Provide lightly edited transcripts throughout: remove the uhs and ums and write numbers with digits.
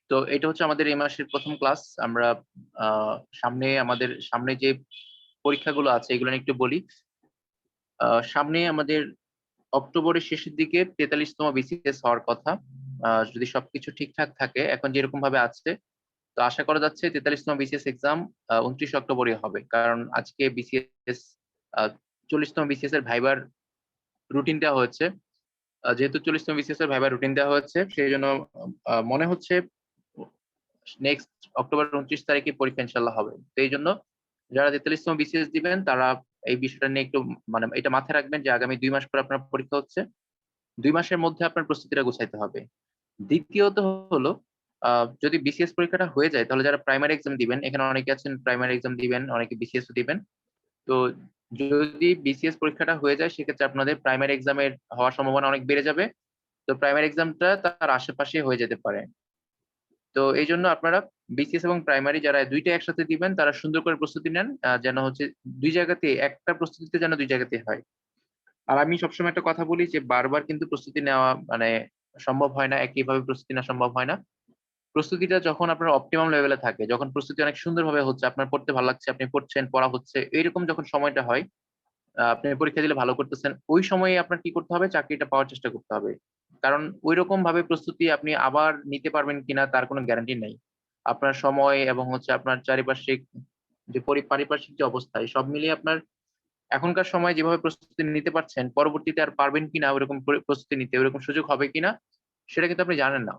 তো এটা হচ্ছে আমাদের এই মাসের প্রথম ক্লাস। আমরা আমাদের সামনে যে পরীক্ষাগুলো আছে এগুলো নিয়ে একটু বলি। সামনে আমাদের অক্টোবরের শেষের দিকে ৪৩তম বিসিএস হওয়ার কথা। যদি সবকিছু ঠিকঠাক থাকে এখন যেরকম ভাবে আছে, তো আশা করা যাচ্ছে ৪৩তম বিসিএস এক্সাম ২৯ অক্টোবরই হবে। কারণ আজকে বিসিএস ৪০তম বিসিএস এর ভাইবার রুটিন দেওয়া হয়েছে। যেহেতু ৪০তম বিসিএস এর ভাইবার রুটিন দেওয়া হয়েছে, সেই জন্য মনে হচ্ছে নেক্সট অক্টোবর ২৯ তারিখে পরীক্ষা ইনশাল্লাহ হবে। তো এই জন্য যারা ৪৩তম বিসিএস দিবেন তারা এই বিষয়টা নিয়ে একটু মানে এটা মাথায় রাখবেন যে আগামী ২ মাস পর আপনার পরীক্ষা হচ্ছে। ২ মাসের মধ্যে আপনার প্রস্তুতিটা গুছাইতে হবে। দ্বিতীয়ত হলো যদি বিসিএস পরীক্ষাটা হয়ে যায় তাহলে যারা প্রাইমারি এক্সাম দিবেন, এখানে অনেকে আছেন প্রাইমারি এক্সাম দিবেন, অনেকে বিসিএস ও দিবেন। তো যদি বিসিএস পরীক্ষাটা হয়ে যায় সেক্ষেত্রে আপনাদের প্রাইমারি এক্সামের হওয়ার সম্ভাবনা অনেক বেড়ে যাবে। তো প্রাইমারি এক্সামটা তার আশেপাশে হয়ে যেতে পারে। তো এই জন্য আপনারা বিসিএস এবং প্রাইমারি যারা দুইটা একসাথে দিবেন তারা সুন্দর করে প্রস্তুতি নেন, যেন হচ্ছে দুই জায়গাতে একটা প্রস্তুতিতে যেন দুই জায়গাতে হয়। আর আমি সবসময় একটা কথা বলি যে বারবার কিন্তু প্রস্তুতি নেওয়া মানে সম্ভব হয় না, একইভাবে প্রস্তুতি নেওয়া সম্ভব হয় না। প্রস্তুতিটা যখন আপনার অপটিমাম লেভেলে থাকে, যখন প্রস্তুতি অনেক সুন্দরভাবে হচ্ছে, আপনার পড়তে ভালো লাগছে, আপনি পড়ছেন, পড়া হচ্ছে, এইরকম যখন সময়টা হয়, আপনি পরীক্ষা দিলে ভালো করতেছেন, ওই সময়ে আপনার কি করতে হবে? চাকরিটা পাওয়ার চেষ্টা করতে হবে। কারণ ঐরকম ভাবে প্রস্তুতি আপনি আবার নিতে পারবেন কিনা তার কোনো গ্যারান্টি নেই। আপনার সময় এবং হচ্ছে আপনার চারিপার্শ্বিক যে পারিপার্শ্বিক যে অবস্থা, এই সব মিলিয়ে আপনার এখনকার সময়ে যেভাবে প্রস্তুতি নিতে পারছেন, পরবর্তীতে আর পারবেন কিনা ওইরকম প্রস্তুতি নিতে, ওইরকম সুযোগ হবে কিনা সেটা কিন্তু আপনি জানেন না।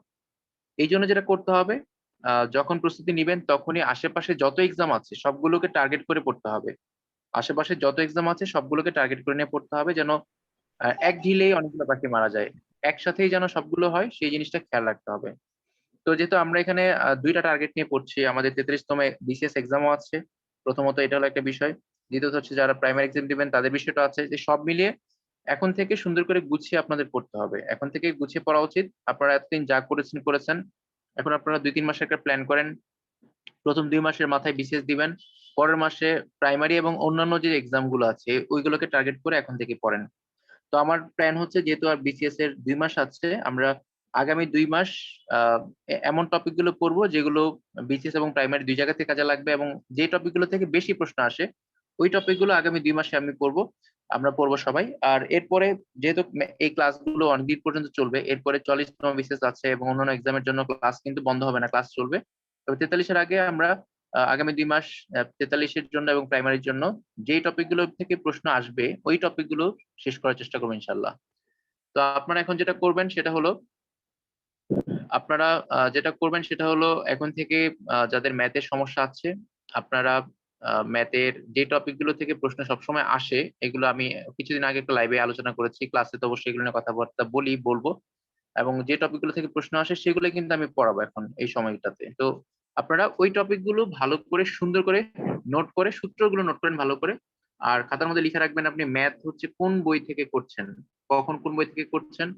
এইজন্য যেটা করতে হবে, যখন প্রস্তুতি নিবেন তখনই আশেপাশে যত এক্সাম আছে সবগুলোকে টার্গেট করে পড়তে হবে। আশেপাশে যত এক্সাম আছে সবগুলোকে টার্গেট করে নিয়ে পড়তে হবে, যেন এক ঢিলেই অনেকগুলো পাখি মারা যায়। একসাথেই যেন সবগুলো হয় সেই জিনিসটা খেয়াল রাখতে হবে। তো যেহেতু আমরা এখানে ২ টা টার্গেট নিয়ে পড়ছি, আমাদের ৩৩তম বিসিএস এক্সামও আছে। প্রথমত এটা হলো একটা বিষয়। দ্বিতীয়ত হচ্ছে যারা প্রাইমারি এক্সাম দিবেন তাদের বিষয়টা আছে। যে সব মিলিয়ে এখন থেকে সুন্দর করে গুছিয়ে আপনাদের পড়তে হবে। এখন থেকে গুছিয়ে পড়া উচিত। আপনারা এতদিন যা করেছেন, করেছেন। এখন আপনারা ২-৩ মাসের একটা প্ল্যান করেন। ১ম ২ মাসের মাথায় বিসিএস দিবেন। পরের মাসে প্রাইমারি এবং অন্যান্য যে এক্সাম গুলো আছে ওইগুলোকে টার্গেট করে এখন থেকে পড়েন। তো আমার প্ল্যান হচ্ছে যেহেতু আর বিসিএস এর ২ মাস আছে, আমরা আগামী ২ মাস আ এমন টপিক গুলো পড়বো যেগুলো বিসিএস এবং প্রাইমারি ২ জায়গা থেকে কাজে লাগবে, এবং যে টপিক গুলো থেকে বেশি প্রশ্ন আসে ওই টপিক গুলো আগামী ২ মাসে আমি পড়বো। আমরা পড়বো সবাই। আর এরপরে যেহেতু এই ক্লাসগুলো অনেকদিন পর্যন্ত চলবে, এরপরে ৪০তম বিসিএস আছে এবং অন্যান্য এক্সামের জন্য ক্লাস কিন্তু বন্ধ হবে না, ক্লাস চলবে। তবে ৪৩ এর আগে আমরা আগামী ২ মাস ৪৩ এর জন্য এবং প্রাইমারির জন্য যেই টপিক গুলো থেকে প্রশ্ন আসবে ওই টপিক গুলো শেষ করার চেষ্টা করবো ইনশাল্লাহ। তো আপনারা এখন যেটা করবেন সেটা হলো আপনারা যেটা করবেন সেটা হলো এখন থেকে যাদের ম্যাথের সমস্যা আছে, আপনারা ম্যাথের যে টপিক গুলো থেকে প্রশ্ন সবসময় আসে, এগুলো আমি কিছুদিন আগে একটা লাইভে আলোচনা করেছি। ক্লাসে তো অবশ্যই এগুলো নিয়ে কথাবার্তা বলবো। এবং যে টপিক গুলো থেকে প্রশ্ন আসে সেগুলো কিন্তু আমি পড়াবো এখন এই সময়টাতে। তো আপনারা ওই টপিক গুলো ভালো করে সুন্দর করে নোট করে সূত্রগুলো নোট করেন ভালো করে। আর খাতার মধ্যে লিখে রাখবেন আপনি ম্যাথ হচ্ছে কোন বই থেকে করছেন, কখন কোন বই থেকে করছেন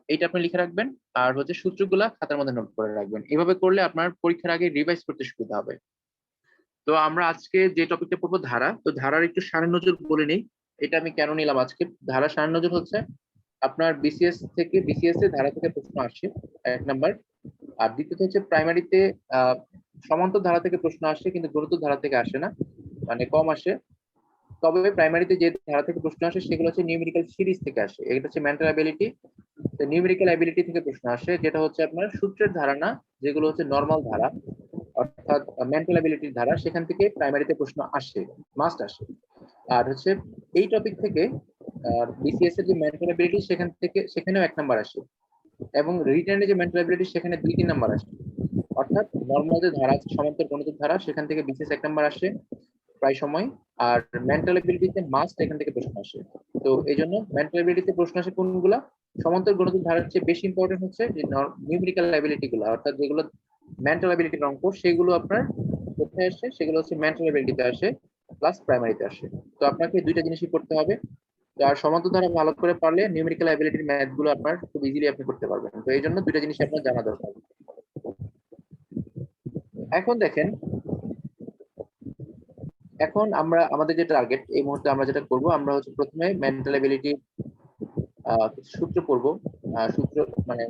এইটা আপনি লিখে রাখবেন। আর হচ্ছে সূত্রগুলা খাতার মধ্যে নোট করে রাখবেন। এভাবে করলে আপনার পরীক্ষার আগে রিভাইজ করতে সুবিধা হবে। তো আমরা আজকে যে টপিকটা পড়বো ধারা। তো ধারার একটু সারনজুর বলে নেই। এটা আমি কেন নিলাম আজকে। ধারার সারনজুর হচ্ছে আপনার বিসিএস এ ধারা থেকে প্রশ্ন আসে ১ নাম্বার। আর দ্বিতীয়ত হচ্ছে প্রাইমারিতে আ সমান্তর ধারা থেকে প্রশ্ন আসে কিন্তু গুরুত্ব ধারা থেকে আসে না। মানে কম আসে। তবে প্রাইমারিতে যে ধারা থেকে প্রশ্ন আসে সেগুলো হচ্ছে নিউমেরিক্যাল সিরিজ থেকে আসে। এটা হচ্ছে মেন্টাল অ্যাবিলিটি। তো নিউমেরিক্যাল অ্যাবিলিটি থেকে প্রশ্ন আসে যেটা হচ্ছে আপনার সূত্রের ধারা না, যেগুলো হচ্ছে নরমাল ধারা অর্থাৎ মেন্টাল অ্যাবিলিটির ধারা, সেখান থেকে প্রাইমারিতে প্রশ্ন আসে, মাস্ট আসে। আর হচ্ছে এই টপিক থেকে বিসিএস এর যে মেন্টাল অ্যাবিলিটি সেখানেও ১ নাম্বার আসে। এবং রিটেন এ যে মেন্টাল অ্যাবিলিটি সেখানে ২-৩ নাম্বার আসে। অর্থাৎ নরমাল যে ধারা আছে সমান্তর গণিতের ধারা সেখান থেকে বিসিএস ১ নাম্বার আসে প্রায় সময়। আর মেন্টাল এবিলিটিতে মাস্ট এখান থেকে প্রশ্ন আসে। তো এইজন্য মেন্টাল এবিলিটিতে প্রশ্ন আসে কোনগুলা? সমান্তর গণিতের ধারার চেয়ে বেশি ইম্পর্টেন্ট হচ্ছে যে নিউমেরিক্যাল এবিলিটি গুলো, অর্থাৎ যেগুলো মেন্টাল এবিলিটির অঙ্ক সেগুলো আপনার কোথায় আসে? সেগুলো হচ্ছে মেন্টাল এবিলিটিতে আসে প্লাস প্রাইমারিতে আসে। তো আপনাকে ২ টা জিনিসই করতে হবে। তো আর সমান্তর ধারা ভালো করে পারলে নিউমেরিক্যাল এবিলিটির ম্যাথ গুলো আপনার খুব ইজিলি আপনি করতে পারবেন। তো এইজন্য ২ টা জিনিস আপনার জানা দরকার। এখন দেখেন, এখন আমরা আমাদের যে টার্গেট এই মুহূর্তে আমরা যেটা করব, আমরা হচ্ছে প্রথমে মেন্টাল এবিলিটি কিছু সূত্র পড়বো। সূত্র মানে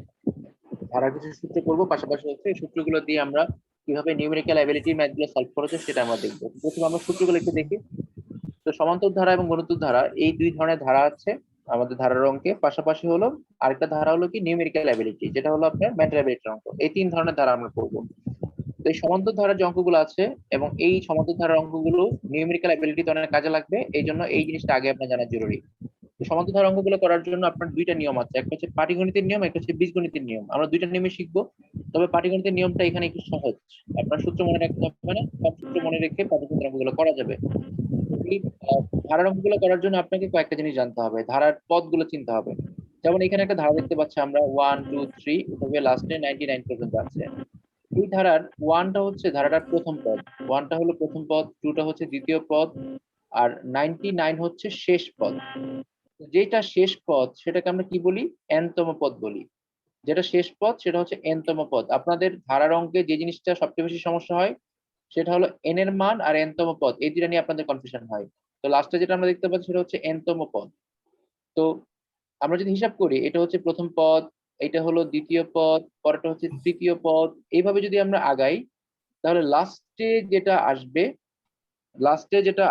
ধারার কিছু সূত্র করবো, পাশাপাশি হচ্ছে এই সূত্রগুলো দিয়ে আমরা কিভাবে নিউমেরিক্যাল অ্যাবিলিটি ম্যাথগুলো সলভ করেছে সেটা আমরা দেখবো। প্রথমে আমরা সূত্রগুলো একটু দেখি। তো সমান্তর ধারা এবং গুণোত্তর ধারা, এই দুই ধরনের ধারা আছে আমাদের ধারার অঙ্কে। পাশাপাশি হলো আরেকটা ধারা হলো কি নিউমেরিক্যাল অ্যাবিলিটি, যেটা হলো আপনার মেন্টাল অ্যাবিলিটির অঙ্ক। এই তিন ধরনের ধারা আমরা করবো। তো এই সমান্তর ধারার যে অঙ্কগুলো আছে এবং এই সমান্তর ধারার অঙ্কগুলো নিউমেরিক্যাল অ্যাবিলিটিতে অনেক কাজে লাগবে, এই জন্য এই জিনিসটা আগে আপনার জানা জরুরি। তো সমান্তর ধারা অঙ্কগুলো করার জন্য আপনার দুইটা নিয়ম আছে, একটা হচ্ছে পাটিগণিতের নিয়ম, একটা হচ্ছে বীজগণিতের নিয়ম। আমরা দুইটা নিয়মে শিখবো। তবে পাটিগণিতের নিয়মটা এখানে একটু সহজ, আপনার সূত্র মনে রাখতে হবে না, সব সূত্র মনে রেখে পাটিগণিতের অঙ্কগুলো করা যাবে। এই ধারার অঙ্কগুলো করার জন্য আপনাকে কয়েকটা জিনিস জানতে হবে, ধারার পদগুলো চিনতে হবে। যেমন এখানে একটা ধারা দেখতে পাচ্ছি আমরা 1 2 3 এভাবে লাস্টে 99 পর্যন্ত আছে। এই ধারার ওয়ানটা হচ্ছে ধারাটার প্রথম পদ, ওয়ানটা হলো প্রথম পদ, টুটা হচ্ছে দ্বিতীয় পদ, আর 99 হচ্ছে শেষ পদ। যেটা শেষ পদ সেটাকে আমরা কি বলি? এনতম পদ বলি। যেটা শেষ পদ সেটা হচ্ছে এনতম পদ। আপনাদের ধারার অঙ্কে যে জিনিসটা সবচেয়ে বেশি সমস্যা হয় সেটা হলো এন এর মান আর এনতম পদ, এই দুটা নিয়ে আপনাদের কনফিউশন হয়। তো লাস্টে যেটা আমরা দেখতে পাচ্ছি সেটা হচ্ছে এনতম পদ। তো আমরা যদি হিসাব করি, এটা হচ্ছে প্রথম পদ, এটা হলো দ্বিতীয় পদ, পরেরটা হচ্ছে তৃতীয় পদ, এইভাবে যদি আমরা আগাই তাহলে লাস্টে যেটা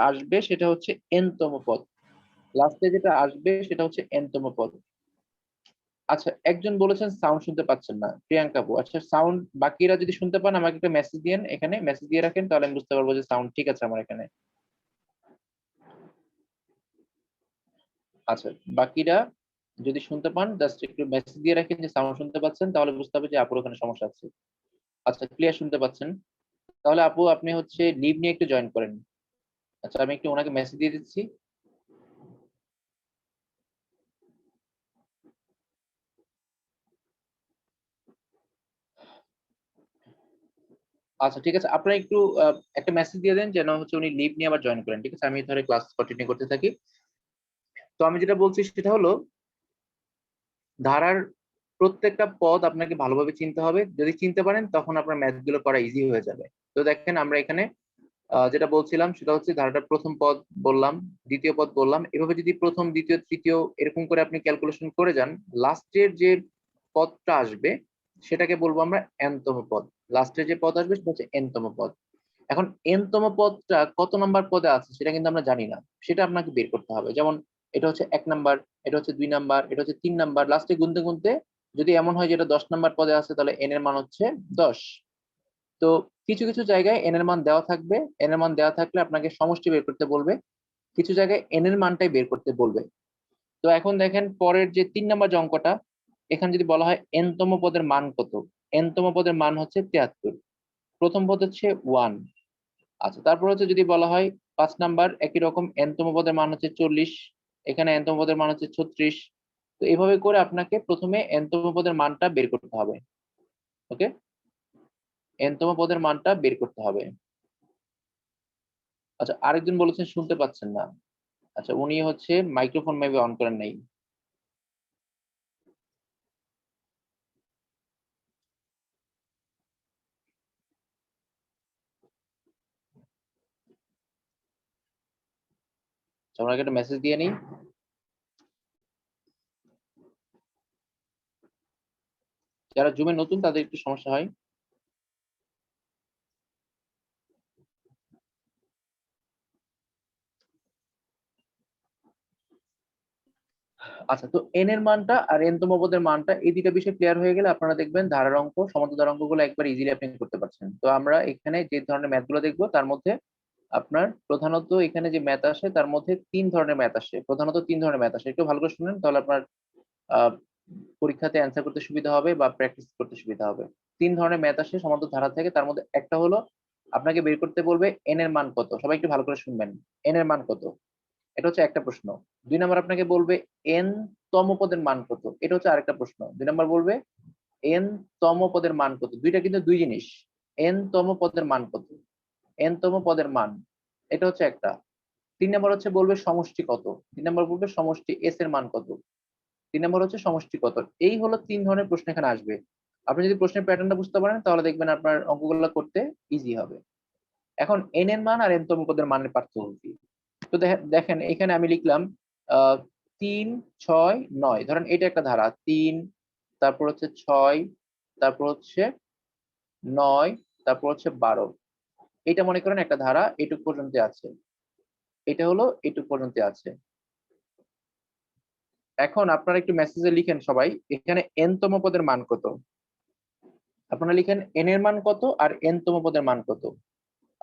আসবে সেটা হচ্ছে এনতম পদ। লাস্টে যেটা আসবে সেটা হচ্ছে এনতম পদ। আচ্ছা, একজন বলেছেন সাউন্ড শুনতে পাচ্ছেন না, প্রিয়াঙ্কা আপু। আচ্ছা, সাউন্ড বাকিরা যদি শুনতে পান আমাকে একটা মেসেজ দিয়েন, এখানে মেসেজ দিয়ে রাখেন, তাহলে আমি বুঝতে পারবো যে সাউন্ড ঠিক আছে আমার এখানে। আচ্ছা, বাকিরা যদি শুনতে পান জাস্ট একটু মেসেজ দিয়ে রাখেন যে সাউন্ড শুনতে পাচ্ছেন, তাহলে বুঝতে হবে যে আপুর ওখানে সমস্যা আছে। আচ্ছা, ক্লিয়ার শুনতে পাচ্ছেন, তাহলে আপু আপনি হচ্ছে লিভ নিয়ে একটু জয়েন করেন। আচ্ছা, আমি একটু ওনাকে মেসেজ দিয়ে দিচ্ছি। আচ্ছা ঠিক আছে, আপনারা একটু একটা মেসেজ দিয়ে দেন যেন হচ্ছে উনি লিভ নিয়ে আবার জয়েন করেন। ঠিক আছে, আমি ধরে ক্লাস কন্টিনিউ করতে থাকি। তো আমি যেটা বলছি সেটা হলো ধারার প্রত্যেকটা পদ আপনাকে ভালোভাবে চিনতে হবে। যদি চিনতে পারেন তখন আপনার ম্যাথ গুলো করা ইজি হয়ে যাবে। তো দেখেন আমরা এখানে যেটা বলছিলাম সেটা হচ্ছে ধারাটার প্রথম পদ বললাম, দ্বিতীয় পদ বললাম, এভাবে যদি প্রথম দ্বিতীয় তৃতীয় এরকম করে আপনি ক্যালকুলেশন করে যান, লাস্টের যে পদটা আসবে সেটাকে বলবো আমরা এনতম পদ। লাস্টের যে পদ আসবে সেটা হচ্ছে এনতম পদ। এখন এনতম পদটা কত নাম্বার পদে আছে সেটা কিন্তু আমরা জানি না, সেটা আপনাকে বের করতে হবে। যেমন এটা হচ্ছে 1 নাম্বার, এটা হচ্ছে 2 নাম্বার, এটা হচ্ছে 3 নাম্বার, লাস্টে গুনতে গুনতে যদি এমন হয় যে এটা 10 নাম্বার পদে আছে তাহলে এন এর মান হচ্ছে 10। তো কিছু কিছু জায়গায় এন এর মান দেওয়া থাকবে, এন এর মান দেওয়া থাকলে আপনাকে সমষ্টি বের করতে বলবে, কিছু জায়গায় এন এর মানটাই বের করতে বলবে। তো এখন দেখেন পরের যে 3 নাম্বার যে অঙ্কটা, এখানে যদি বলা হয় এনতম পদের মান কত, এনতম পদের মান হচ্ছে 73, প্রথম পদ হচ্ছে 1। আচ্ছা, তারপর হচ্ছে যদি বলা হয় 5 নাম্বার, একই রকম এনতম পদের মান হচ্ছে 40, এখানে এনতম পদের মান হচ্ছে 36। তো এইভাবে করে আপনাকে প্রথমে এনতম পদের মানটা বের করতে হবে। ওকে, এনতম পদের মানটা বের করতে হবে। আচ্ছা, আরেকজন বলেছেন শুনতে পাচ্ছেন না। আচ্ছা, উনি হচ্ছে মাইক্রোফোন মেবি অন করেন নাই। আচ্ছা, ওনাকে একটা মেসেজ দিয়ে নিই। যারা জুমে নতুন তাদের একটু সমস্যা হয়। আচ্ছা, তো এন এর মানটা আর এন তম পদের মানটা এই দুইটা বিষয় ক্লিয়ার হয়ে গেলে আপনারা দেখবেন ধারার অঙ্ক সমান্তর ধারা অঙ্কগুলো একবার ইজিলি আপনি করতে পারছেন। তো আমরা এখানে যে ধরনের ম্যাথ গুলো দেখবো তার মধ্যে আপনার প্রধানত এখানে যে ম্যাথ আসে তার মধ্যে 3 ধরনের ম্যাথ আসে, প্রধানত 3 ধরনের ম্যাথ আসে। একটু ভালো করে শুনেন, তাহলে আপনার আহ, পরীক্ষাতে অ্যান্সার করতে সুবিধা হবে বা প্র্যাকটিস করতে সুবিধা হবে। 3 ধরনের ম্যাথ আসে সমান্তর ধারা থেকে, তার মধ্যে একটা হলো আপনাকে বের করতে বলবে এন এর মান কত। সবাই একটু ভালো করে শুনবেন, এন এর মান কত, এটা হচ্ছে একটা প্রশ্ন। 2 নাম্বার আপনাকে বলবে এন তম পদের মান কত, এটা হচ্ছে আরেকটা প্রশ্ন। 2 নাম্বার বলবে এন তম পদের মান কত, দুইটা কিন্তু দুই জিনিস। এন তম পদের মান কত, এন তম পদের মান, এটা হচ্ছে একটা। 3 নাম্বার হচ্ছে বলবে সমষ্টি কত, 3 নাম্বার বলবে সমষ্টি এস এর মান কত, 3 নাম্বার হচ্ছে সমষ্টি কত। এই হলো 3 ধরনের প্রশ্ন এখানে আসবে। আপনি যদি প্রশ্নের প্যাটার্নটা বুঝতে পারেন তাহলে দেখবেন আপনার অঙ্কগুলো করতে ইজি হবে। এখন এন এর মান আর এন তম পদের মানের পার্থক্য কি? তো দেখেন এখানে আমি লিখলাম 3 6 9, ধরেন এটা একটা ধারা 3, তারপর হচ্ছে 6, তারপর হচ্ছে 9, তারপর হচ্ছে 12। এটা মনে করেন একটা ধারা এটুক পর্যন্ত আছে, এটা হলো এটুক পর্যন্ত আছে। এখন আপনারা একটু মেসেজে লিখেন সবাই, এখানে n তম পদের মান কত। আপনারা লিখেন n এর মান কত আর n তম পদের মান কত।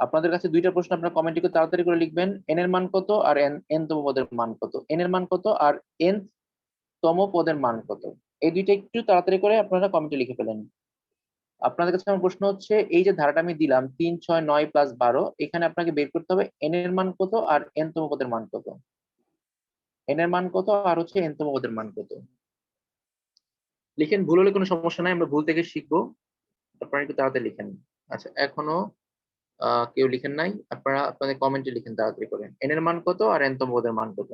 আপনাদের কাছে দুইটা প্রশ্ন, আপনারা কমেন্টে একটু তাড়াতাড়ি করে লিখবেন, n এর মান কত আর n তম পদের মান কত, n এর মান কত আর n তম পদের মান কত। এই দুইটা একটু তাড়াতাড়ি করে আপনারা কমেন্টে লিখে ফেলেন। আপনাদের কাছে আমার প্রশ্ন হচ্ছে, এই যে ধারাটা আমি দিলাম 3, 6, 9 + 12, এখানে আপনাকে বের করতে হবে n এর মান কত আর n তম পদের মান কত। n এর মান কত আর হচ্ছে n তম পদের মান কত। লিখেন, ভুল হলে কোনো সমস্যা নাই, আমরা ভুল থেকে শিখবো। আপনারা একটু তাড়াতাড়ি লিখেন। আচ্ছা, এখনো কেউ লিখেন নাই, আপনারা আপনাদের কমেন্টে লিখেন তাড়াতাড়ি করে, n এর মান কত আর n তম পদের মান কত।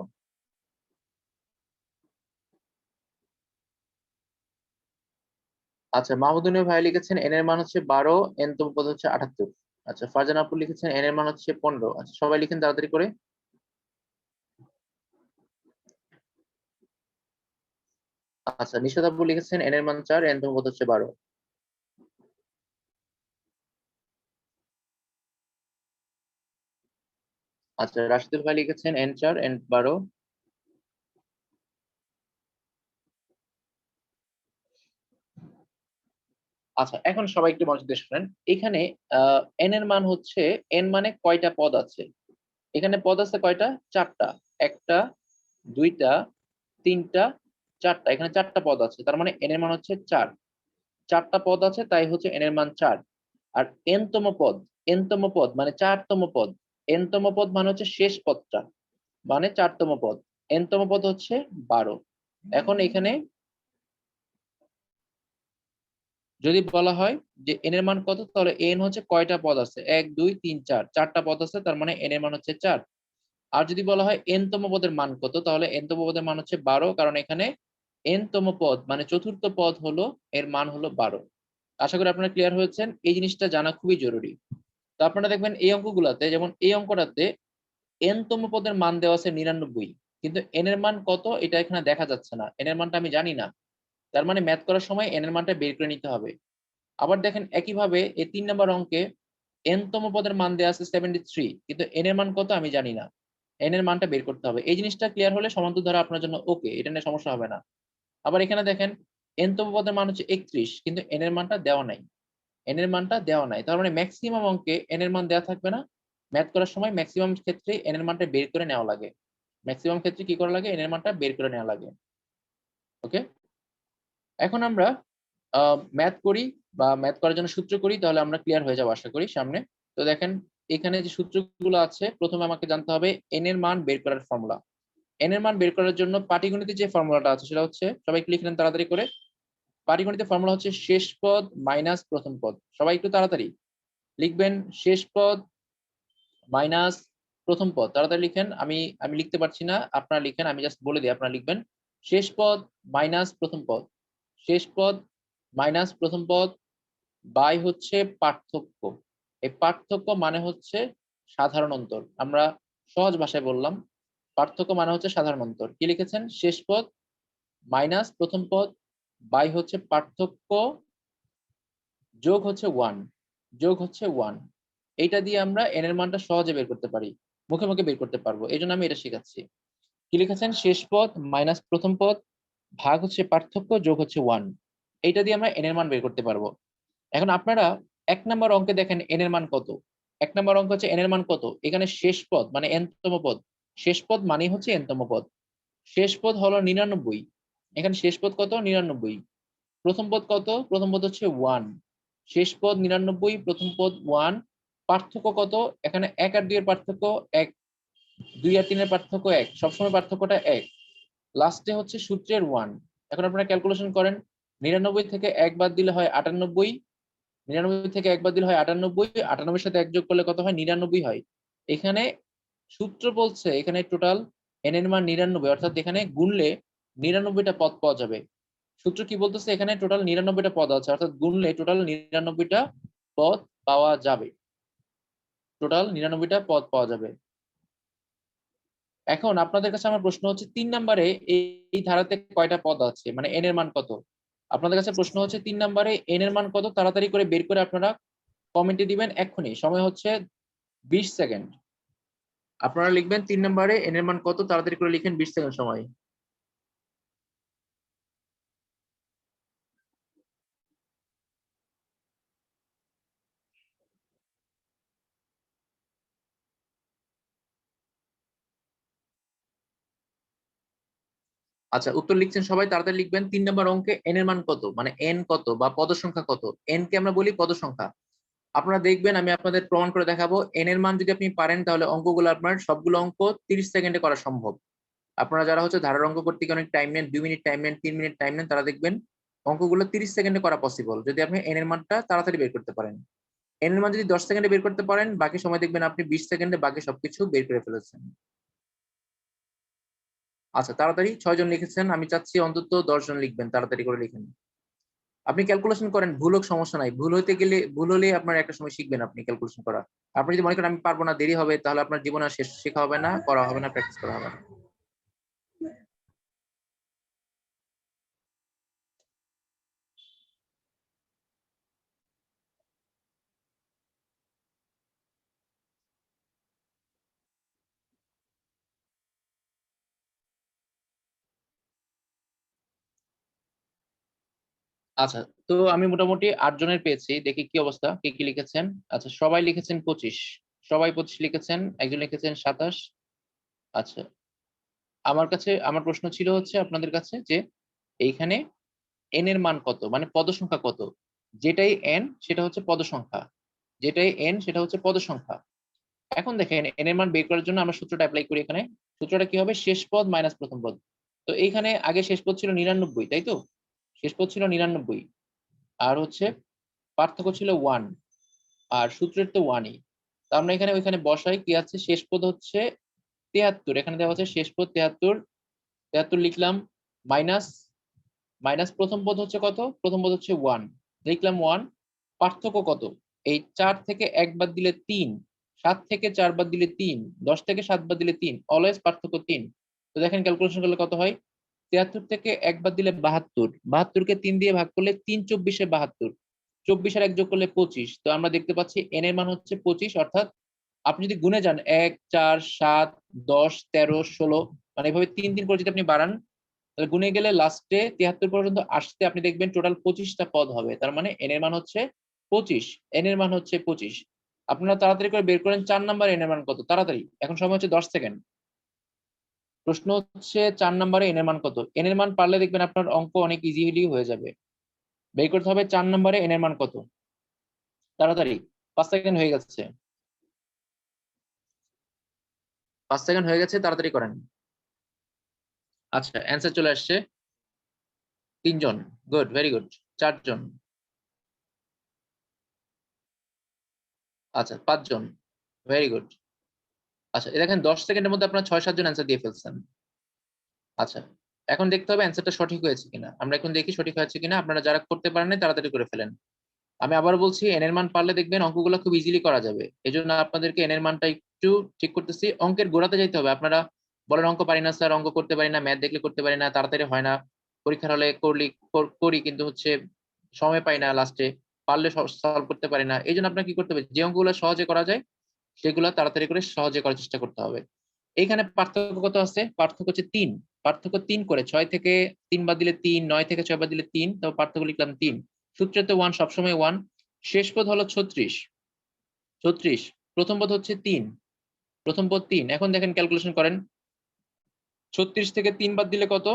আচ্ছা, মাহমুদুল ভাই লিখেছেন n এর মান হচ্ছে 12, n তম পদ হচ্ছে 78। আচ্ছা, ফারজান আপু লিখেছেন n এর মান হচ্ছে 15। আচ্ছা, সবাই লিখেন তাড়াতাড়ি করে। আচ্ছা, নিশাদ আপু লিখেছেন n এর মান 4, n তম পদ হচ্ছে 12। আচ্ছা, রাশিদুল ভাই লিখেছেন n 4, n 12। আচ্ছা, এখন সবাই একটু মনোযোগ দিয়ে শুনেন। এখানে n এর মান হচ্ছে, n মানে কয়টা পদ আছে। এখানে পদ আছে কয়টা, চারটা। একটা, দুইটা, তিনটা, চারটা, এখানে চারটা পদ আছে, তার মানে n এর মান হচ্ছে 4। চারটা পদ আছে, তাই হচ্ছে n এর মান 4। আর n তম পদ, n তম পদ মানে 4তম পদ, n তম পদ মানে হচ্ছে শেষ পদটা, মানে 4তম পদ, n তম পদ হচ্ছে 12। এখন এখানে যদি বলা হয় যে n এর মান কত, তাহলে n হচ্ছে কয়টা পদ আছে, 1, 2, 3, 4, চারটা পদ আছে, তার মানে n এর মান হচ্ছে 4। আর যদি বলা হয় n তম পদের মান কত, তাহলে n তম পদের মান হচ্ছে 12, কারণ এখানে n তম পদ মানে চতুর্থ পদ হলো, এর মান হলো 12। আশা করি আপনারা ক্লিয়ার হয়েছেন, এই জিনিসটা জানা খুবই জরুরি। তো আপনারা দেখবেন এই অঙ্কগুলাতে, যেমন এই অঙ্কটাতে n তম পদের মান দেওয়া আছে 99, কিন্তু n এর মান কত এটা এখানে দেখা যাচ্ছে না, n এর মানটা আমি জানি না, তার মানে ম্যাথ করার সময় n এর মানটা বের করে নিতে হবে। আবার দেখেন একইভাবে এই 3 নম্বর অঙ্কে n তম পদের মান দেওয়া আছে 73, কিন্তু n এর মান কত আমি জানি না, n এর মানটা বের করতে হবে। এই জিনিসটা ক্লিয়ার হলে সমান্তর ধারা আপনার জন্য ওকে, এটা নিয়ে সমস্যা হবে না। আবার এখানে দেখেন n তম পদের মান হচ্ছে 31, কিন্তু n এর মানটা দেওয়া নাই, n এর মানটা দেওয়া নাই, তার মানে ম্যাক্সিমাম অঙ্কে n এর মান দেওয়া থাকবে না। ম্যাথ করার সময় ম্যাক্সিমাম ক্ষেত্রে n এর মানটা বের করে নেওয়া লাগে, ম্যাক্সিমাম ক্ষেত্রে কি করা লাগে, n এর মানটা বের করে নেওয়া লাগে। ওকে, এখন আমরা ম্যাথ করি বা ম্যাথ করার জন্য সূত্র করি, তাহলে আমরা ক্লিয়ার হয়ে যাবো আশা করি সামনে। তো দেখেন এখানে যে সূত্রগুলো আছে, প্রথমে আমাকে জানতে হবে n এর মান বের করার ফর্মুলা। n এর মান বের করার জন্য পাটিগণিতে যে ফর্মুলাটা আছে সেটা হচ্ছে, সবাই একটু লিখে নেন তাড়াতাড়ি করে। পাটিগণিতের ফর্মুলা হচ্ছে শেষ পদ মাইনাস প্রথম পদ। সবাই একটু তাড়াতাড়ি লিখবেন, শেষ পদ মাইনাস প্রথম পদ, তাড়াতাড়ি লিখেন। আমি আমি লিখতে পারছি না, আপনারা লিখেন, আমি জাস্ট বলে দিই, আপনারা লিখবেন শেষ পদ মাইনাস প্রথম পদ, শেষ পদ মাইনাস প্রথম পদ বাই হচ্ছে পার্থক্য। এই পার্থক্য মানে হচ্ছে সাধারণ অন্তর, আমরা সহজ ভাষায় বললাম, পার্থক্য মানে হচ্ছে সাধারণ অন্তর। কি লিখেছেন, শেষ পদ মাইনাস প্রথম পদ বাই হচ্ছে পার্থক্য, যোগ হচ্ছে 1, যোগ হচ্ছে 1। এইটা দিয়ে আমরা n এর মানটা সহজে বের করতে পারি, মুখে মুখে বের করতে পারবো, এই জন্য আমি এটা শেখাচ্ছি। কি লিখেছেন, শেষ পদ মাইনাস প্রথম পদ ভাগ হচ্ছে পার্থক্য, যোগ হচ্ছে 1। এইটা দিয়ে আমরা n এর মান বের করতে পারবো। এখন আপনারা 1 নম্বর অঙ্কে দেখেন n এর মান কত। 1 নম্বর অঙ্ক হচ্ছে n এর মান কত, এখানে শেষ পদ মানে n তম পদ, শেষ পদ মানে হচ্ছে n তম পদ, শেষ পদ হলো 99, এখানে শেষ পদ কত, 99। প্রথম পদ কত, প্রথম পদ হচ্ছে 1, শেষ পদ 99, প্রথম পদ 1। পার্থক্য কত, এখানে 1 আর 2 এর পার্থক্য 1, 2 আর 3 এর পার্থক্য 1, সবসময় পার্থক্যটা 1, লাস্টে হচ্ছে সূত্রের 1। এখন আপনারা ক্যালকুলেশন করেন, 99 থেকে 1 বাদ দিলে হয় 98, 99 থেকে 1 বাদ দিলে হয় 98, 98 সাথে 1 যোগ করলে কত হয়, 99 হয়। এখানে সূত্র বলছে এখানে টোটাল n এর মান 99, অর্থাৎ এখানে গুনলে 99টা পদ পাওয়া যাবে। সূত্র কি বলতেছে, এখানে টোটাল 99টা পদ আছে, অর্থাৎ গুনলে টোটাল 99টা পদ পাওয়া যাবে, টোটাল 99টা পদ পাওয়া যাবে। এখন আপনাদের কাছে আমার প্রশ্ন হচ্ছে, 3 নম্বরে এই ধারাতে কয়টা পদ আছে, মানে n এর মান কত। আপনাদের কাছে প্রশ্ন হচ্ছে 3 নম্বরে n এর মান কত, তাড়াতাড়ি করে বের করে আপনারা কমেন্টে দিবেন এক্ষুনি। সময় হচ্ছে 20 সেকেন্ড। আপনারা লিখবেন 3 নম্বরে n এর মান কত, তাড়াতাড়ি করে লিখেন, 20 সেকেন্ড সময়। আচ্ছা, উত্তর লিখছেন সবাই, তাড়াতাড়ি লিখবেন। 3 নম্বর অঙ্কে n এর মান কত, মানে n কত বা পদ সংখ্যা কত। n কে আমরা বলি পদ সংখ্যা। আপনারা দেখবেন আমি আপনাদের প্রমাণ করে দেখাবো। n এর মান যদি আপনি পারেন তাহলে অঙ্কগুলো আপনার সবগুলো অঙ্ক 30 সেকেন্ডে করা সম্ভব। আপনারা যারা হচ্ছে ধারার অঙ্ক করতে গিয়ে অনেক টাইম নেন, 2 মিনিট টাইম নেন, 3 মিনিট টাইম নেন, তারা দেখবেন অঙ্কগুলো 30 সেকেন্ডে করা পসিবল যদি আপনি n এর মানটা তাড়াতাড়ি বের করতে পারেন। n এর মান যদি 10 সেকেন্ডে বের করতে পারেন, বাকি সময় দেখবেন আপনি 20 সেকেন্ডে বাকি সবকিছু বের করে ফেলেছেন। আচ্ছা, তাড়াতাড়ি 6 জন লিখেছেন, আমি চাচ্ছি অন্তত 10 জন লিখবেন, তাড়াতাড়ি করে লিখেন। আপনি ক্যালকুলেশন করেন, ভুল হোক সমস্যা নাই, ভুল হইতে গেলে ভুল হলে আপনার একটা সময় শিখবেন আপনি ক্যালকুলেশন করা। আপনি যদি মনে করেন আমি পারবো না, দেরি হবে, তাহলে আপনার জীবনে আর শেখা হবে না, করা হবে না, প্র্যাকটিস করা হবে না। আচ্ছা, তো আমি মোটামুটি 8 জনের পেয়েছি, দেখি কি অবস্থা, কে কি লিখেছেন। আচ্ছা, সবাই লিখেছেন 25, সবাই 25 লিখেছেন, একজন লিখেছেন 27। আচ্ছা, আমার কাছে আমার প্রশ্ন ছিল হচ্ছে আপনাদের কাছে যে এইখানে n এর মান কত, মানে পদ সংখ্যা কত। যেটাই n সেটা হচ্ছে পদ সংখ্যা, যেটাই n সেটা হচ্ছে পদ সংখ্যা। এখন দেখেন n এর মান বের করার জন্য আমরা সূত্রটা অ্যাপ্লাই করি এখানে। সূত্রটা কি হবে, শেষ পদ মাইনাস প্রথম পদ। তো এইখানে আগে শেষ পদ ছিল 99, তাই তো? শেষ পদ ছিল 99, আর হচ্ছে পার্থক্য ছিল 1, আর সূত্রের তো 1ই। তো আমরা এখানে ওইখানে বসাই, কি আছে, শেষ পদ হচ্ছে 73, এখানে দেওয়া হচ্ছে শেষ পদ 73, 73 লিখলাম, মাইনাস মাইনাস প্রথম পদ হচ্ছে কত, প্রথম পদ হচ্ছে 1, লিখলাম 1। পার্থক্য কত, এই 4 থেকে 1 বাদ দিলে 3, 7 থেকে 4 বাদ দিলে 3, 10 থেকে 7 বাদ দিলে 3, অলওয়েজ পার্থক্য 3। তো দেখেন ক্যালকুলেশন করলে কত হয়, 73 থেকে 1 বাদ দিলে 72, 72 কে 3 দিয়ে ভাগ করলে 3 24 72, 24 আর 1 যোগ করলে 25। তো আমরা দেখতে পাচ্ছি n এর মান হচ্ছে 25, অর্থাৎ আপনি যদি গুণে যান 1 4 7 10 13 16, মানে এভাবে 3 3 করে যদি আপনি বাড়ান, তাহলে গুণে গেলে লাস্টে 73 পর্যন্ত আসতে আপনি দেখবেন টোটাল 25টা পদ হবে। তার মানে n এর মান হচ্ছে 25, n এর মান হচ্ছে 25। আপনারা তাড়াতাড়ি করে বের করেন 4 নাম্বার n এর মান কত, তাড়াতাড়ি, এখন সময় হচ্ছে 10 সেকেন্ড। প্রশ্ন হচ্ছে 4 নাম্বারে n এর মান কত। n এর মান পারলে দেখবেন আপনার অঙ্ক অনেক ইজিলি হয়ে যাবে। বের করতে হবে 4 নাম্বারে n এর মান কত, তাড়াতাড়ি। 5 সেকেন্ড হয়ে গেছে, 5 সেকেন্ড হয়ে গেছে, তাড়াতাড়ি করেন। আচ্ছা, অ্যান্সার চলে আসছে। 3 জন, গুড, ভেরি গুড। 4 জন, আচ্ছা 5 জন, ভেরি গুড। আচ্ছা, এই দেখেন 10 সেকেন্ডের মধ্যে আপনারা 6 7 জন অ্যান্সার দিয়ে ফেলছেন। আচ্ছা, এখন দেখতে হবে অ্যান্সারটা সঠিক হয়েছে কিনা। আমরা এখন দেখি সঠিক হয়েছে কিনা। আপনারা যারা করতে পারেন নাই তাড়াতাড়ি করে ফেলেন। আমি আবার বলছি, n এর মান পারলে দেখবেন অঙ্কগুলো খুব ইজিলি করা যাবে। এজন্য আপনাদেরকে n এর মানটা একটু ঠিক করতেছি। অঙ্কের গোড়াতে যাইতে হবে। আপনারা বলেন অঙ্ক পারি না স্যার, অঙ্ক করতে পারি না, ম্যাথ দেখলে করতে পারি না, তাড়াতাড়ি হয় না, পরীক্ষার হলে করি কিন্তু হচ্ছে সময় পাই না, লাস্টে পারলে সলভ করতে পারি না। এই জন্য আপনাকে কি করতে হবে, যে অঙ্কগুলো সহজে করা যায় সেগুলো তাড়াতাড়ি করে সহজে করার চেষ্টা করতে হবে। এইখানে পার্থক্য কত আছে, পার্থক্য হচ্ছে 3, পার্থক্য 3 করে, 6 থেকে 3 বাদ দিলে 3, 9 থেকে 6 বাদ দিলে 3, তো পার্থক্য লিখলাম 3। সূত্রে তো 1 সবসময় 1। শেষ পদ হলো 36, 36, প্রথম পদ হচ্ছে 3, প্রথম পদ 3। এখন দেখেন ক্যালকুলেশন করেন, 36 থেকে 3 বাদ দিলে কত,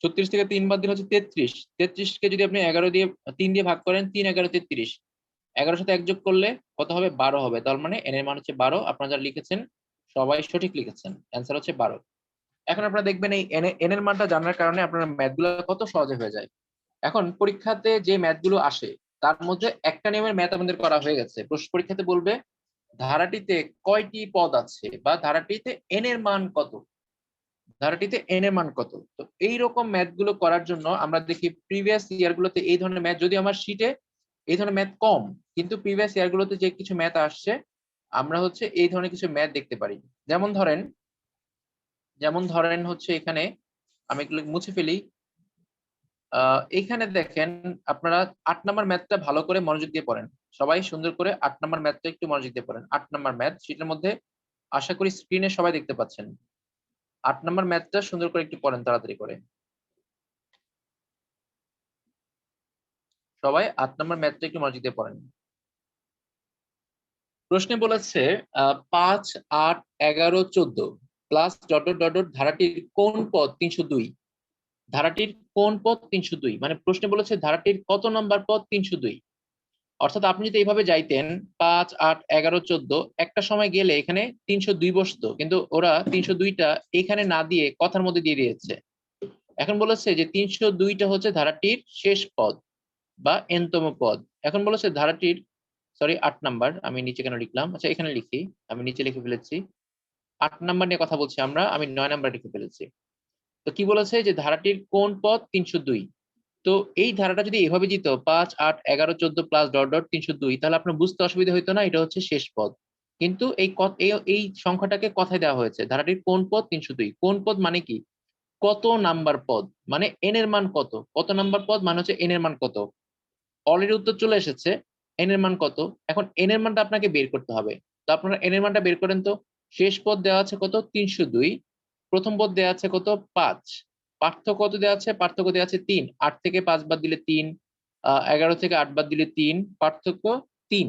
36 থেকে 3 বাদ দিলে হচ্ছে 33, 33 কে যদি আপনি 11 দিয়ে 3 দিয়ে ভাগ করেন, 3 11 33, 11 সাথে 1 যোগ করলে কত হবে, 12 হবে। তার মানে n এর মান হচ্ছে 12। আপনারা যারা লিখেছেন সবাই সঠিক লিখেছেন, অ্যান্সার হচ্ছে 12। এখন আপনারা দেখবেন এই n এর মানটা জানার কারণে আপনার ম্যাথগুলো কত সহজে হয়ে যায়। এখন পরীক্ষাতে যে ম্যাথগুলো আসে তার মধ্যে একটা নিয়মের ম্যাথ আমাদের করা হয়ে গেছে। পরীক্ষাতে বলবে ধারাটিতে কয়টি পদ আছে, বা ধারাটিতে n এর মান কত, ধারাটিতে n এর মান কত। তো এইরকম ম্যাথ গুলো করার জন্য আমরা দেখি প্রিভিয়াস ইয়ার গুলোতে এই ধরনের ম্যাথ, যদি আমার শিটে এই ধরনের ম্যাথ কম, কিন্তু প্রিভিয়াস ইয়ার গুলোতে যে কিছু ম্যাথ আসছে আমরা হচ্ছে এই ধরনের কিছু ম্যাথ দেখতে পারি। যেমন ধরেন হচ্ছে এখানে আমি এগুলো মুছে ফেলি। এখানে দেখেন আপনারা 8 নাম্বার ম্যাথটা ভালো করে মনোযোগ দিয়ে পড়েন। সবাই সুন্দর করে 8 নাম্বার ম্যাথটা একটু মনোযোগ দিয়ে পড়েন। 8 নাম্বার ম্যাথ সেটার মধ্যে আশা করি স্ক্রিনে সবাই দেখতে পাচ্ছেন। 8 নাম্বার ম্যাথটা সুন্দর করে একটু পড়েন তাড়াতাড়ি করে। সবাই 8 নাম্বার ম্যাথটা একটু মনোযোগ দিয়ে পড়েন। প্রশ্নে বলেছে 5, 8, 11, 14 plus dot dot dot dot ধারাটির কোন পদ 302? ধারাটির কোন পদ 302? মানে প্রশ্নে বলেছে ধারাটির কত নাম্বার পদ 302? অর্থাৎ আপনি যদি এইভাবে যাইতেন 5, 8, 11, 14 একটা সময় গেলে এখানে 302 বসতো, কিন্তু ওরা 302টা এখানে না দিয়ে কথার মধ্যে দিয়ে দিয়েছে। এখন বলেছে যে 302টা হচ্ছে ধারাটির শেষ পদ বা এনতম পদ। এখন বলেছে ধারাটির, সরি 8 নাম্বার, আমি নিচে কেন লিখলাম, আচ্ছা এখানে লিখি, আমি নিচে লিখে ফেলেছি। 8 নাম্বার নিয়ে কথা বলছি আমরা, আমি 9 নাম্বার লিখে ফেলেছি। তো কি বলেছে যে ধারাটির কোন পদ 302? তো এই ধারাটা যদি এভাবে দিত 5, 8, 11, 14 প্লাস ডট ডট 302, তাহলে আপনার বুঝতে অসুবিধা হইতো না, এটা হচ্ছে শেষ পদ। কিন্তু এই সংখ্যাটাকে কথায় দেওয়া হয়েছে ধারাটির কোন পদ 302। কোন পদ মানে কি, কত নাম্বার পদ, মানে এন এর মান কত, কত নাম্বার পদ মানে হচ্ছে এন এর মান কত। অলরেডি উত্তর চলে এসেছে, এন এর মান কত। এখন এন এর মানটা আপনাকে বের করতে হবে। তো আপনারা এন এর মানটা বের করেন তো। শেষ পদ দেওয়া আছে কত 302, প্রথম পদ দেওয়া আছে কত 5, পার্থক্য কত দেওয়া আছে, পার্থক্য দেওয়া আছে 3, 8 থেকে 5 বাদ দিলে 3, 11 থেকে 8 বাদ দিলে 3, পার্থক্য 3।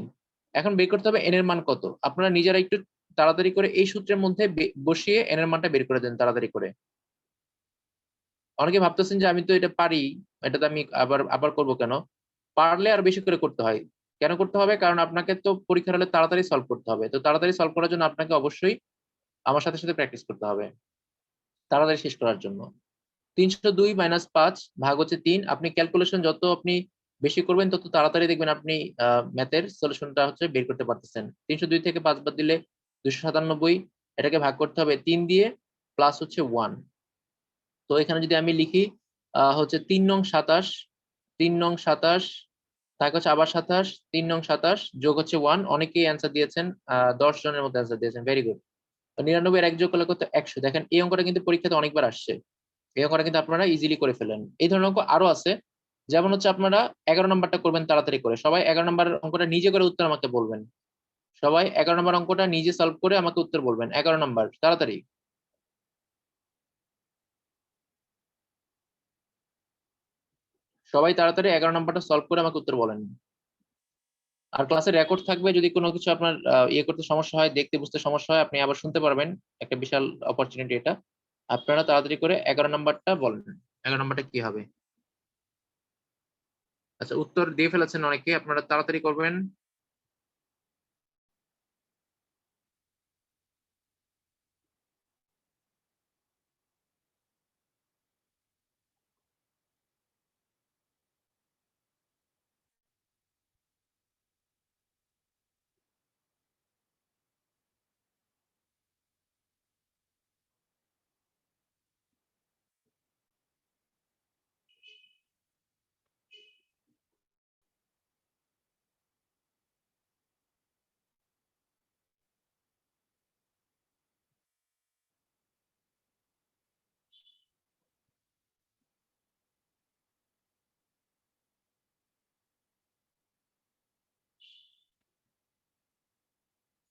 এখন বের করতে হবে এন এর মান কত। আপনারা নিজেরা একটু তাড়াতাড়ি করে এই সূত্রের মধ্যে বসিয়ে এন এর মানটা বের করে দেন তাড়াতাড়ি করে। অনেকে ভাবতেছেন যে আমি তো এটা পারি, এটাতে আমি আবার আবার করব কেন। পারলে আর বেশি করে করতে হয়। কেন করতে হবে, কারণ আপনাকে তো পরীক্ষার হলে তাড়াতাড়ি সলভ করতে হবে। তো তাড়াতাড়ি সলভ করার জন্য আপনাকে অবশ্যই আমার সাথে সাথে প্র্যাকটিস করতে হবে তাড়াতাড়ি শেষ করার জন্য। 302 মাইনাস 5 ভাগ হচ্ছে 3। আপনি ক্যালকুলেশন যত আপনি বেশি করবেন তত তাড়াতাড়ি দেখবেন আপনি ম্যাথের সলিউশনটা হচ্ছে বের করতে পারতেছেন। 302 থেকে 5 বাদ দিলে 297, এটাকে ভাগ করতে হবে 3 দিয়ে, প্লাস হচ্ছে 1। তো এখানে যদি আমি লিখি হচ্ছে 3 নং 27, 3 নং 27, তারপর হচ্ছে আবার 27, 3 নং 27 যোগ হচ্ছে 1। অনেকেই অ্যান্সার দিয়েছেন, 10 জনের মধ্যে অ্যান্সার দিয়েছেন, ভেরি গুড। 99 এর এক যোগ করলে কত 100। দেখেন এই অঙ্কটা কিন্তু পরীক্ষাতে অনেকবার আসছে, এই অঙ্কটা কিন্তু আপনারা ইজিলি করে ফেলেন। এই ধরনের অঙ্ক আরো আছে, যেমন হচ্ছে আপনারা 11 নাম্বারটা করবেন তাড়াতাড়ি করে। সবাই 11 নাম্বারের অঙ্কটা নিজে করে উত্তর আমাকে বলবেন। সবাই 11 নাম্বার অঙ্কটা নিজে সলভ করে আমাকে উত্তর বলবেন। 11 নাম্বার তাড়াতাড়ি। সবাই তাড়াতাড়ি 11 নাম্বারটা সলভ করে আমাকে উত্তর বলেন। আর ক্লাসে রেকর্ড থাকবে, যদি কোনো কিছু আপনার ইয়ে করতে সমস্যা হয়, দেখতে বুঝতে সমস্যা হয়, আপনি আবার শুনতে পারবেন। একটা বিশাল অপরচুনিটি এটা। আপনারা তাড়াতাড়ি করে 11 নাম্বারটা বলেন। 11 নাম্বারটা কি হবে? আচ্ছা উত্তর দিয়ে ফেলেছেন অনেকে, আপনারা তাড়াতাড়ি করবেন।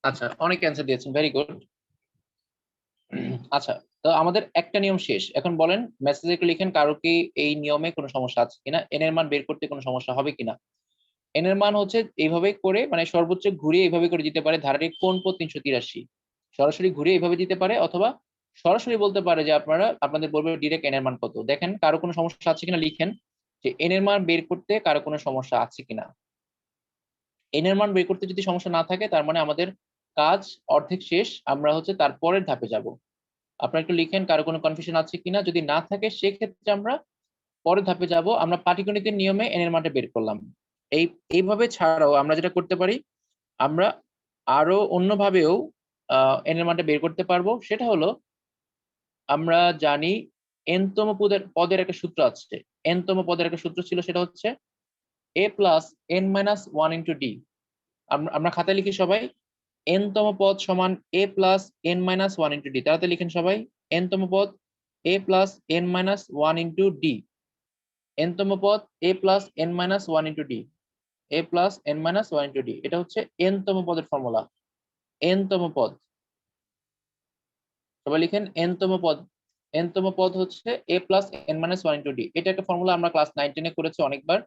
আচ্ছা অনেকে অ্যান্সার দিয়েছেন, ভেরি গুড। আচ্ছা, তো আমাদের একটা নিয়ম শেষ। এখন বলেন মেসেজে একটু লিখেন কারো কি এই নিয়মে কোনো সমস্যা আছে কিনা, এন এর মান বের করতে কোনো সমস্যা হবে কিনা। এন এর মান হচ্ছে এইভাবে করে, মানে সর্বোচ্চ ঘুরিয়ে এইভাবে করে দিতে পারে ধারাটির কোন পদ 383, সরাসরি ঘুরিয়ে এইভাবে দিতে পারে, অথবা সরাসরি বলতে পারে যে আপনারা আপনাদের বলবে ডিরেক্ট এন এর মান কত। দেখেন কারো কোনো সমস্যা আছে কিনা লিখেন, যে এন এর মান বের করতে কারো কোনো সমস্যা আছে কিনা। এন এর মান বের করতে যদি সমস্যা না থাকে তার মানে আমাদের কাজ অর্ধেক শেষ, আমরা হচ্ছে তারপরের ধাপে যাব। আপনারা একটু লিখেন কারো কোনো কনফিউশন আছে কিনা, যদি না থাকে সেক্ষেত্রে আমরা পরের ধাপে যাব। আমরা পাটিগণিতের নিয়মে এন এর মানটা বের করলাম। এইভাবে ছাড়াও আমরা যেটা করতে পারি, আমরা আরো অন্যভাবেও এন এর মানটা বের করতে পারবো। সেটা হলো, আমরা জানি এনতম পদের পদের একটা সূত্র আছে। এনতম পদের একটা সূত্র ছিল, সেটা হচ্ছে a plus n minus one into d. আমরা খাতায় লিখি সবাই, এন তম পদ সমান a plus n minus one into d. তাড়াতাড়ি লিখেন সবাই, এন তম পদ a plus n minus one into d. তম পদ a plus n minus one into d, a plus n minus one into d, এটা হচ্ছে তম পদের ফর্মুলা। তম পদ, সবাই লিখেন তম পদ হচ্ছে a plus n minus one into d. এটা একটা ফর্মুলা আমরা ক্লাস 9-10 করেছি অনেকবার।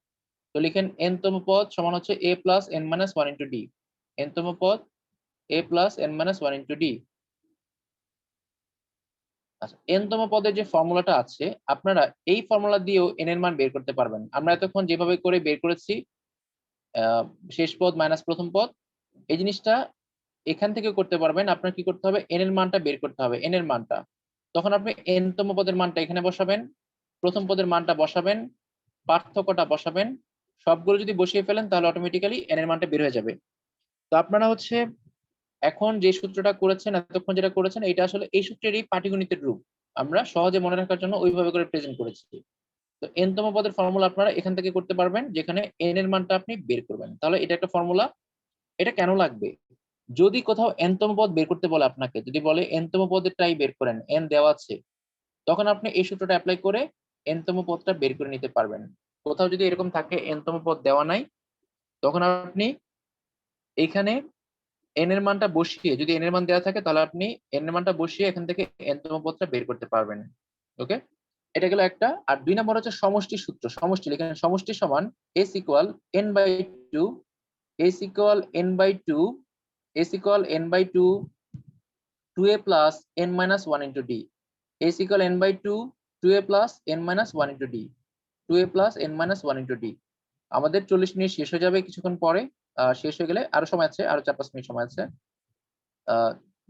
তো লিখেন তম পদ সমান হচ্ছে a plus n minus one into d. তম পদ a plus n minus one into d. আচ্ছা, তম পদের যে ফর্মুলাটা আছে আপনারা এই ফর্মুলা দিয়েও n এর মান বের করতে পারবেন। আমরা এতক্ষণ যেভাবে করে বের করেছি শেষ পদ মাইনাস প্রথম পদ, এই জিনিসটা এখান থেকে করতে পারবেন। আপনার কি করতে হবে, n এর মানটা বের করতে হবে, n এর মানটা। তখন আপনি তম পদের মানটা এখানে বসাবেন, প্রথম পদের মানটা বসাবেন, পার্থক্যটা বসাবেন, সবগুলো যদি বসিয়ে ফেলেন তাহলে অটোমেটিক্যালি n এর মানটা বের হয়ে যাবে। তো আপনারা হচ্ছে এখন যে সূত্রটা করেছেন, এতক্ষণ যেটা করেছেন, এটা আসলে এই সূত্রেরই পাটিগণিতের রূপ। আমরা সহজে মনে রাখার জন্য ওইভাবে করে প্রেজেন্ট করেছি। তো তম পদের ফর্মুলা আপনারা এখান থেকে করতে পারবেন, যেখানে n এর মানটা আপনি বের করবেন। তাহলে এটা একটা ফর্মুলা। এটা কেন লাগবে, যদি কোথাও তম পদ বের করতে বলে আপনাকে, যদি বলে তম পদেরটাই বের করেন, n দেওয়া আছে, তখন আপনি এই সূত্রটা অ্যাপ্লাই করে তম পদটা বের করে নিতে পারবেন। কোথাও যদি এরকম থাকে তম পদ দেওয়া নাই, তখন আপনি এইখানে n এর মানটা বসিয়ে, যদি n এর মান দেওয়া থাকে তাহলে আপনি n এর মানটা বসিয়ে এখান থেকে তম পদটা বের করতে পারবেন। ওকে, এটা গেল একটা। আর 2 নম্বর হচ্ছে সমষ্টি সূত্র। সমষ্টি লিখেন, সমষ্টি সমান s equal n by 2, s equal n by 2, s equal n by 2 2a plus n minus 1 into d, s equal n by 2 2a plus n minus 1 into d, 2a plus n minus 1 into d। আমাদের 40 minute শেষ হয়ে যাবে কিছুক্ষণ পরে। শেষ হয়ে গেলে আরো সময় আছে, আরো 4-5 মিনিট সময় আছে।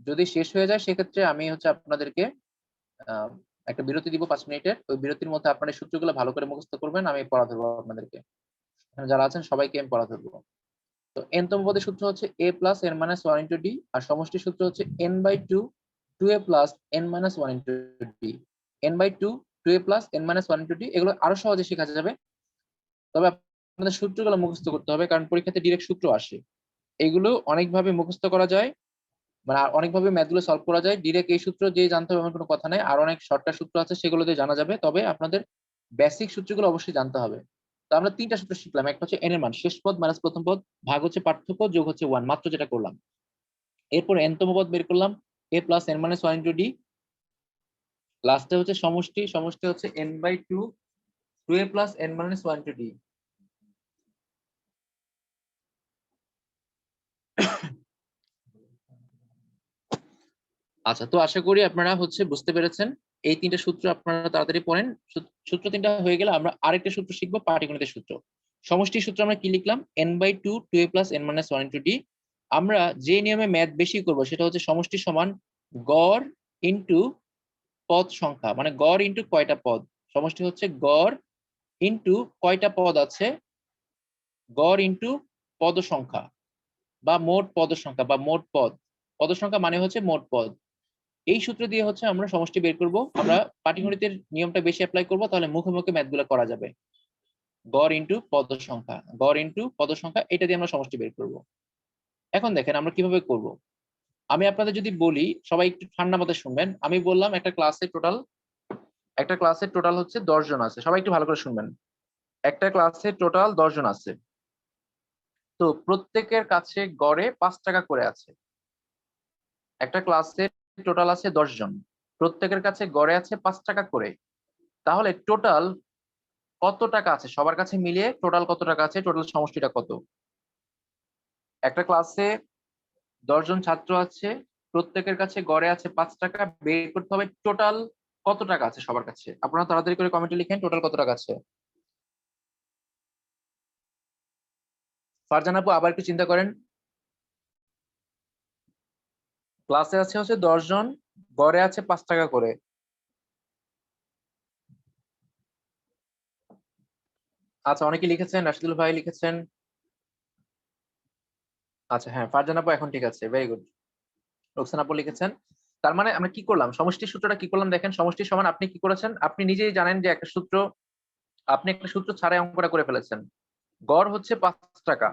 যদি শেষ হয়ে যায় সেক্ষেত্রে আমি হচ্ছে আপনাদেরকে আহ, একটা বিরতি দিব 5 মিনিটের। ওই বিরতির মধ্যে আপনারা সূত্রগুলো ভালো করে মুখস্থ করবেন, আমি পড়া ধরবো আপনাদেরকে। এখানে যারা আছেন সবাইকে আমি পড়া ধরবো। তো তম পদের সূত্র হচ্ছে a plus n minus one into d, আর সমষ্টির সূত্র হচ্ছে n by 2 2a plus n minus one into d, n by 2 2a plus n minus one into d. এগুলো আরো সহজে শেখা যাবে, তবে আপনাদের সূত্রগুলো মুখস্থ করতে হবে, কারণ পরীক্ষাতে ডিরেক্ট সূত্র আসে। এগুলো অনেকভাবে মুখস্থ করা যায়, মানে অনেকভাবে ম্যাথগুলো সলভ করা যায়। ডিরেক্ট এই সূত্র দিয়ে জানতে হবে এমন কোনো কথা নাই, আর অনেক শর্টকাট সূত্র আছে সেগুলো দিয়ে জানা যাবে, তবে আপনাদের বেসিক সূত্রগুলো অবশ্যই জানতে হবে। তো আমরা 3টা সূত্র শিখলাম। একটা হচ্ছে n এর মান, শেষ পদ মাইনাস প্রথম পদ, ভাগ হচ্ছে পার্থক্য, যোগ হচ্ছে 1, মাত্র যেটা করলাম। এরপর তম পদ বের করলাম, a plus n minus 1 into d. লাস্টে হচ্ছে সমষ্টি, সমষ্টি হচ্ছে n by 2 2a plus n minus 1 into d. আচ্ছা, তো আশা করি আপনারা হচ্ছে বুঝতে পেরেছেন। এই 3টা সূত্র আপনারা তাড়াতাড়ি পড়েন। সূত্র 3টা হয়ে গেলে আমরা আরেকটা সূত্র শিখবো, পাটিগণিতের সূত্র। সমষ্টির সূত্র আমরা কি লিখলাম, n by 2 2a plus n minus 1 into d. আমরা যে নিয়মে ম্যাথ বেশি করব সেটা হচ্ছে সমষ্টি সমান গড় ইন্টু পদ সংখ্যা, মানে গড় ইন্টু কয়টা পদ। সমষ্টি হচ্ছে গড় ইন্টু কয়টা পদ আছে, গড় ইন্টু পদ সংখ্যা বা মোট পদ সংখ্যা বা মোট পদ। পদ সংখ্যা মানে হচ্ছে মোট পদ। এই সূত্র দিয়ে হচ্ছে আমরা সমষ্টি বের করব। আমরা পাটিগণিতের নিয়মটা বেশি অ্যাপ্লাই করব, তাহলে মুখে মুখে ম্যাথগুলো করা যাবে। গড় ইন্টু পদ সংখ্যা, গড় ইন্টু পদ সংখ্যা, এটা দিয়ে আমরা সমষ্টি বের করব। এখন দেখেন আমরা কিভাবে করব। আমি আপনাদের যদি বলি, সবাই একটু ঠান্ডা মাথায় শুনবেন। আমি বললাম একটা ক্লাসে টোটাল হচ্ছে 10 জন আছে, সবাই একটু ভালো করে শুনবেন। একটা ক্লাসে টোটাল 10 জন আছে, তো প্রত্যেকের কাছে গড়ে 5 টাকা করে আছে। একটা ক্লাসে টোটাল আছে 10 জন, প্রত্যেকের কাছে গড়ে আছে 5 টাকা করে। তাহলে টোটাল কত টাকা আছে সবার কাছে মিলিয়ে, টোটাল কত টাকা আছে, টোটাল সমষ্টিটা কত। একটা ক্লাসে 10 জন ছাত্র আছে, প্রত্যেকের কাছে গড়ে আছে 5 টাকা, বের করতে হবে টোটাল কত টাকা আছে সবার কাছে। আপনারা তাড়াতাড়ি করে কমেন্টে লিখেন টোটাল কত টাকা আছে। ফারজান আপু আবার একটু চিন্তা করেন। ক্লাসে আছে হচ্ছে 10 জন, গড়ে আছে 5 টাকা করে। আচ্ছা, অনেকে লিখেছেন, রাশিদুল ভাই লিখেছেন। আচ্ছা হ্যাঁ, ফারজান আপু এখন ঠিক আছে, ভেরি গুড। রোকসান আপু লিখেছেন। তার মানে আমরা কি করলাম, সমষ্টির সূত্রটা কি করলাম দেখেন। সমষ্টি সমান, আপনি কি করেছেন, আপনি নিজেই জানেন যে একটা সূত্র, আপনি একটা সূত্র ছাড়াই অঙ্কটা করে ফেলেছেন। গড় হচ্ছে 5 টাকা,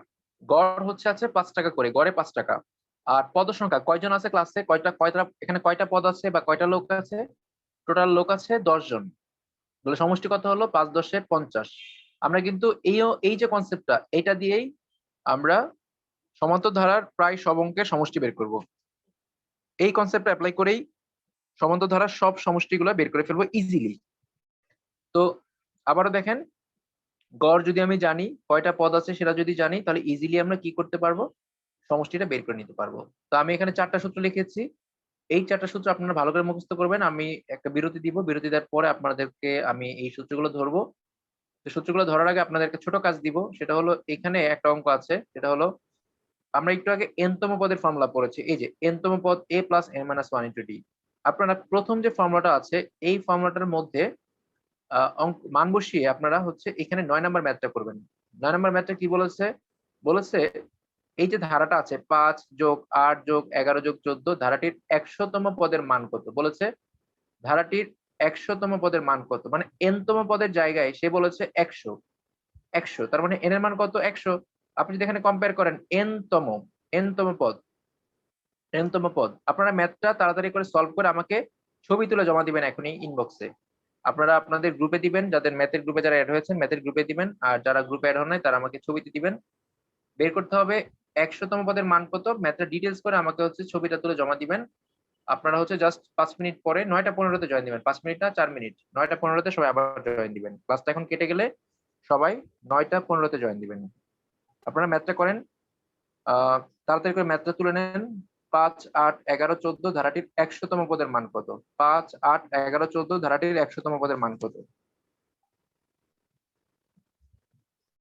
গড় হচ্ছে আছে 5 টাকা করে, গড়ে 5 টাকা। আর পদ সংখ্যা কয়জন আছে ক্লাসে, কয়টা কয়টা এখানে কয়টা পদ আছে বা কয়টা লোক আছে, টোটাল লোক আছে 10 জন। তাহলে সমষ্টি কত হলো 5 10 50। আমরা কিন্তু এই যে কনসেপ্টটা এটা দিয়েই আমরা সমান্তর ধারার প্রায় সব অঙ্কের সমষ্টি বের করব। এই কনসেপ্টটা অ্যাপ্লাই করেই সমান্তর ধারার সব সমষ্টিগুলো বের করে ফেলবো ইজিলি। তো আবারও দেখেন, গড় যদি আমি জানি, কয়টা পদ আছে সেটা যদি জানি, তাহলে ইজিলি আমরা কি করতে পারবো, সমষ্টিটা বের করে নিতে পারবো। তো আমি এখানে 4টা সূত্র লিখেছি। এই 4টা সূত্র আপনারা ভালো করে মুখস্থ করবেন। আমি একটা বিরতি দিব। বিরতি দেওয়ার পরে আপনাদেরকে আমি এই সূত্রগুলো ধরবো। তো সূত্রগুলো ধরার আগে আপনাদেরকে ছোট কাজ দিব। সেটা হলো এখানে একটা অঙ্ক আছে। সেটা হলো আমরা একটু আগে n তম পদের ফর্মুলা পড়েছি। এই যে n তম পদ a + n - 1 * d। আপনারা প্রথম যে ফর্মুলাটা আছে এই ফর্মুলাটার মধ্যে মান বসিয়ে আপনারা হচ্ছে এখানে 9 নাম্বার ম্যাথটা করবেন। 9 নাম্বার ম্যাথটা কি বলেছে? বলেছে এই যে ধারাটা আছে 5 + 8 + 11 + 14 ধারাটির 100 তম পদের মান কত? বলেছে ধারাটির 100 তম পদের মান কত? মানে n তম পদের জায়গায় সে বলেছে 100। 100 তার মানে n এর মান কত? 100। আপনি যদি এখানে কম্পেয়ার করেন n তম পদ, n তম পদ। আপনারা ম্যাথটা তাড়াতাড়ি করে সলভ করে আমাকে ছবি তুলে জমা দিবেন এখনই ইনবক্সে। আপনারা আপনাদের গ্রুপে দিবেন, যাদের ম্যাথের গ্রুপে যারা এড হয়েছেন ম্যাথের গ্রুপে দিবেন, আর যারা গ্রুপে এড হন নাই তারা আমাকে ছবিতে দিবেন। বের করতে হবে 100 তম পদের মান কত, ম্যাথটা ডিটেইলস করে আমাকে হচ্ছে ছবিটা তুলে জমা দিবেন। আপনারা হচ্ছে জাস্ট 5 মিনিট পরে 9টা 15 তে জয়েন দিবেন। 5 মিনিট না 4 মিনিট। 9টা 15 তে সবাই আবার জয়েন দিবেন। ক্লাসটা এখন কেটে গেলে সবাই 9টা 15 তে জয়েন দিবেন। আপনারা ম্যাথটা করেন। আ তাড়াতাড়ি করে ম্যাথটা তুলে নেন। 5 8 11 14 ধারাটির 100 তম পদের মান কত? 5 8 11 14 ধারাটির 100 তম পদের মান কত?